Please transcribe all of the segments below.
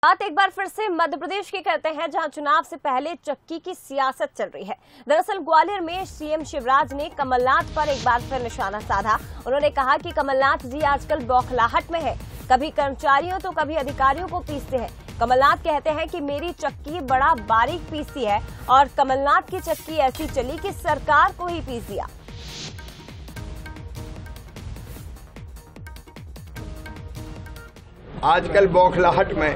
बात एक बार फिर से मध्य प्रदेश की करते हैं, जहां चुनाव से पहले चक्की की सियासत चल रही है। दरअसल ग्वालियर में सीएम शिवराज ने कमलनाथ पर एक बार फिर निशाना साधा। उन्होंने कहा कि कमलनाथ जी आजकल बौखलाहट में है, कभी कर्मचारियों तो कभी अधिकारियों को पीसते हैं। कमलनाथ कहते हैं कि मेरी चक्की बड़ा बारीक पीसती है और कमलनाथ की चक्की ऐसी चली कि सरकार को ही पीस दिया। आजकल बौखलाहट में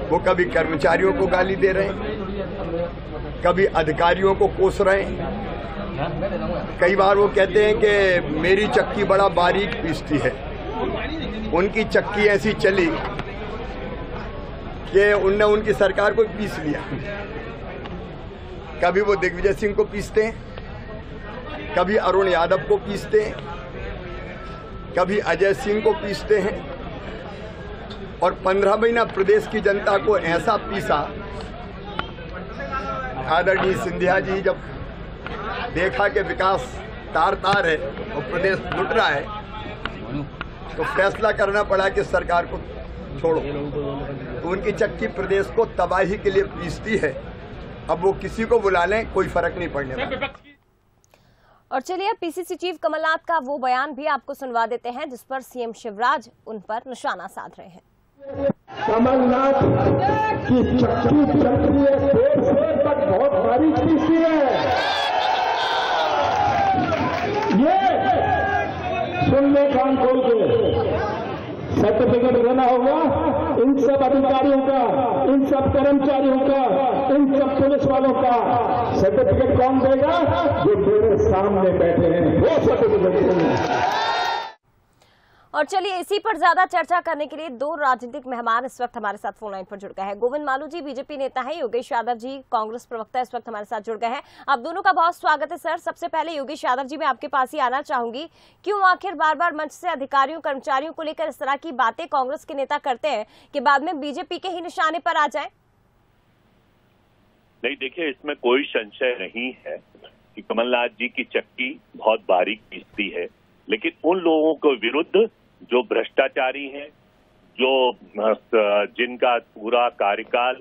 वो कभी कर्मचारियों को गाली दे रहे हैं, कभी अधिकारियों को कोस रहे हैं। कई बार वो कहते हैं कि मेरी चक्की बड़ा बारीक पीसती है। उनकी चक्की ऐसी चली कि उनने उनकी सरकार को पीस लिया। कभी वो दिग्विजय सिंह को पीसते हैं, कभी अरुण यादव को पीसते हैं, कभी अजय सिंह को पीसते हैं और 15 महीना प्रदेश की जनता को ऐसा पीसा। आदरणीय सिंधिया जी जब देखा कि विकास तार तार है और प्रदेश लुट रहा है, तो फैसला करना पड़ा कि सरकार को छोड़ो। तो उनकी चक्की प्रदेश को तबाही के लिए पीसती है। अब वो किसी को बुला लें, कोई फर्क नहीं पड़ने वाला। और चलिए अब पीसीसी चीफ कमलनाथ का वो बयान भी आपको सुनवा देते हैं, जिस पर सीएम शिवराज उन पर निशाना साध रहे हैं। कमलनाथ की चक्की चक्री देर तक बहुत बारीक पीसती है। ये सुन ले कान खोल के, सर्टिफिकेट देना होगा इन सब अधिकारियों का, इन सब कर्मचारियों का, इन सब पुलिस वालों का। सर्टिफिकेट कौन देगा? जो मेरे सामने बैठे हैं वो सर्टिफिकेट देंगे। और चलिए इसी पर ज्यादा चर्चा करने के लिए दो राजनीतिक मेहमान इस वक्त हमारे साथ फोन लाइन पर जुड़ गए हैं। गोविंद मालू जी बीजेपी नेता हैं, योगेश यादव जी कांग्रेस प्रवक्ता इस वक्त हमारे साथ जुड़ गए हैं। आप दोनों का बहुत स्वागत है सर। सबसे पहले योगेश यादव जी, मैं आपके पास ही आना चाहूंगी, क्यों आखिर बार बार मंच से अधिकारियों कर्मचारियों को लेकर इस तरह की बातें कांग्रेस के नेता करते हैं कि बाद में बीजेपी के ही निशाने पर आ जाए? नहीं, देखिए इसमें कोई संशय नहीं है कि कमलनाथ जी की चक्की बहुत बारीक पीसती है, लेकिन उन लोगों के विरुद्ध जो भ्रष्टाचारी हैं, जो जिनका पूरा कार्यकाल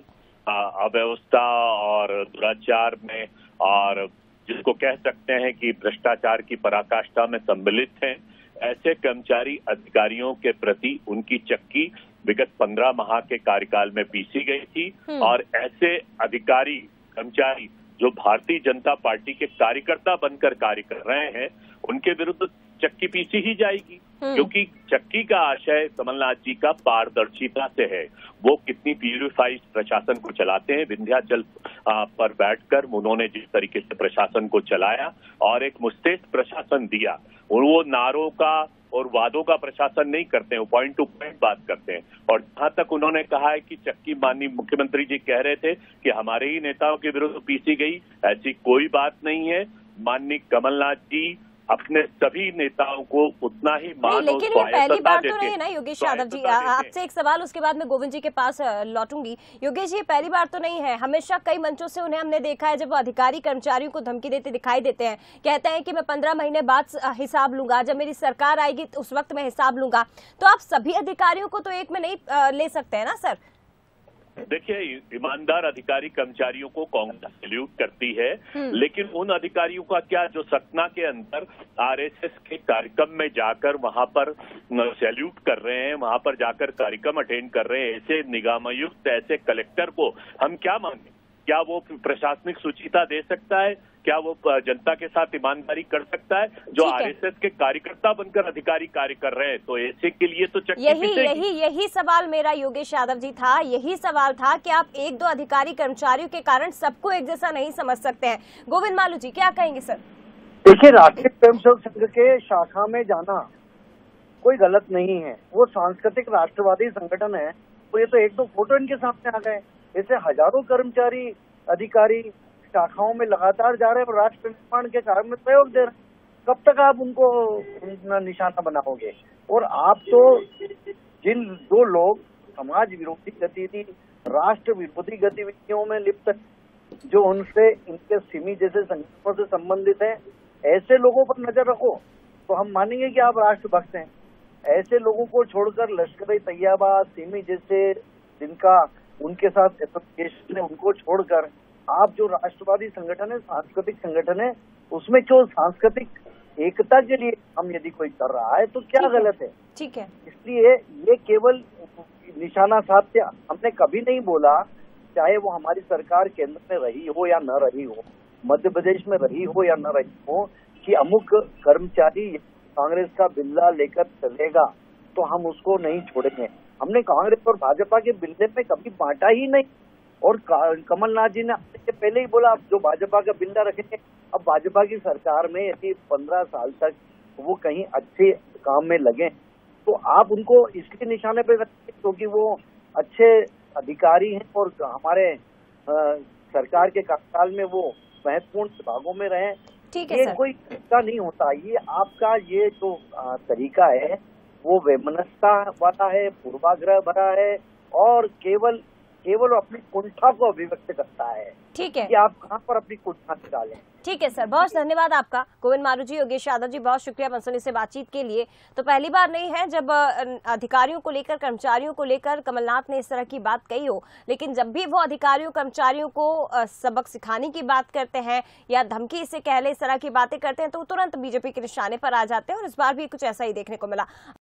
अव्यवस्था और दुराचार में और जिसको कह सकते हैं कि भ्रष्टाचार की पराकाष्ठा में सम्मिलित हैं, ऐसे कर्मचारी अधिकारियों के प्रति उनकी चक्की विगत 15 माह के कार्यकाल में पीसी गई थी। और ऐसे अधिकारी कर्मचारी जो भारतीय जनता पार्टी के कार्यकर्ता बनकर कार्य कर रहे हैं, उनके विरुद्ध चक्की पीसी ही जाएगी, क्योंकि चक्की का आशय कमलनाथ जी का पारदर्शिता से है। वो कितनी प्यूरिफाइड प्रशासन को चलाते हैं। विंध्याचल पर बैठकर उन्होंने जिस तरीके से प्रशासन को चलाया और एक मुस्तैद प्रशासन दिया, और वो नारों का और वादों का प्रशासन नहीं करते हैं, वो पॉइंट टू पॉइंट बात करते हैं। और जहां तक उन्होंने कहा है कि चक्की माननीय मुख्यमंत्री जी कह रहे थे कि हमारे ही नेताओं के विरुद्ध पीसी गई, ऐसी कोई बात नहीं है। माननीय कमलनाथ जी अपने सभी नेताओं को उतना ही मान, लेकिन ये पहली बार तो नहीं है ना योगेश यादव जी। आपसे एक सवाल, उसके बाद मैं गोविंद जी के पास लौटूंगी। योगेश जी, पहली बार तो नहीं है, हमेशा कई मंचों से उन्हें हमने देखा है जब वो अधिकारी कर्मचारियों को धमकी देते दिखाई देते हैं, कहते हैं कि मैं 15 महीने बाद हिसाब लूंगा, जब मेरी सरकार आएगी तो उस वक्त मैं हिसाब लूंगा। तो आप सभी अधिकारियों को तो एक में नहीं ले सकते है ना सर? देखिए, ईमानदार अधिकारी कर्मचारियों को कांग्रेस सैल्यूट करती है, लेकिन उन अधिकारियों का क्या जो सतना के अंदर आरएसएस के कार्यक्रम में जाकर वहां पर सैल्यूट कर रहे हैं, वहां पर जाकर कार्यक्रम अटेंड कर रहे हैं, ऐसे निगमायुक्त, ऐसे कलेक्टर को हम क्या माने? क्या वो प्रशासनिक सुचिता दे सकता है? क्या वो जनता के साथ ईमानदारी कर सकता है? जो आरएसएस के कार्यकर्ता बनकर अधिकारी कार्य कर रहे हैं, तो ऐसे के लिए तो यही सवाल मेरा योगेश यादव जी था। यही सवाल था कि आप एक दो अधिकारी कर्मचारियों के कारण सबको एक जैसा नहीं समझ सकते हैं। गोविंद मालू जी, क्या कहेंगे सर? देखिए, राष्ट्रीय स्वयंसेवक संघ के शाखा में जाना कोई गलत नहीं है, वो सांस्कृतिक राष्ट्रवादी संगठन है। तो ये तो एक दो फोटो इनके सामने आ गए, ऐसे हजारों कर्मचारी अधिकारी शाखाओं में लगातार जा रहे हैं और राष्ट्र निर्माण के कार्य में सहयोग दे रहे हैं। कब तक आप उनको निशाना बनाओगे? और आप तो जिन दो लोग समाज विरोधी गतिविधि, राष्ट्र विरोधी गतिविधियों में लिप्त, जो उनसे इनके सिमी जैसे संगठनों से संबंधित है, ऐसे लोगों पर नजर रखो तो हम मानेंगे कि आप राष्ट्रभक्त हैं। ऐसे लोगों को छोड़कर लश्कर-ए-तैयबा, सिमी जैसे जिनका उनके साथ एसोसिएशन है उनको छोड़कर आप जो राष्ट्रवादी संगठन है, सांस्कृतिक संगठन है, उसमें क्यों सांस्कृतिक एकता के लिए हम यदि कोई कर रहा है तो क्या गलत है? ठीक है। इसलिए ये केवल निशाना साधते, हमने कभी नहीं बोला, चाहे वो हमारी सरकार केंद्र में रही हो या न रही हो, मध्य प्रदेश में रही हो या न रही हो, कि अमुक कर्मचारी कांग्रेस का बिल्ला लेकर चलेगा तो हम उसको नहीं छोड़ेंगे। हमने कांग्रेस और भाजपा के बिल्ले में कभी बांटा ही नहीं। और कमलनाथ जी ने पहले ही बोला, अब जो भाजपा का बिल्ला रखेंगे, अब भाजपा की सरकार में यदि 15 साल तक वो कहीं अच्छे काम में लगे तो आप उनको इसके निशाने पे रखें क्योंकि वो अच्छे अधिकारी हैं और हमारे सरकार के कार्यकाल में वो महत्वपूर्ण विभागों में रहे। ठीक है ये सर। कोई तरीका नहीं होता। ये आपका ये जो तरीका है वो वैमनस्यता वाला है, पूर्वाग्रह भरा है और केवल अपनी कुंठा को अभिव्यक्त करता है। ठीक है कि आप कहाँ पर अपनी कुंठा निकालें। ठीक है सर, बहुत धन्यवाद आपका। गोविंद मारू जी, योगेश यादव जी, बहुत शुक्रिया मनसुनी से बातचीत के लिए। तो पहली बार नहीं है जब अधिकारियों को लेकर, कर्मचारियों को लेकर कमलनाथ ने इस तरह की बात कही हो, लेकिन जब भी वो अधिकारियों कर्मचारियों को सबक सिखाने की बात करते हैं या धमकी से कह ले इस तरह की बातें करते हैं तो तुरंत बीजेपी के निशाने पर आ जाते हैं और इस बार भी कुछ ऐसा ही देखने को मिला।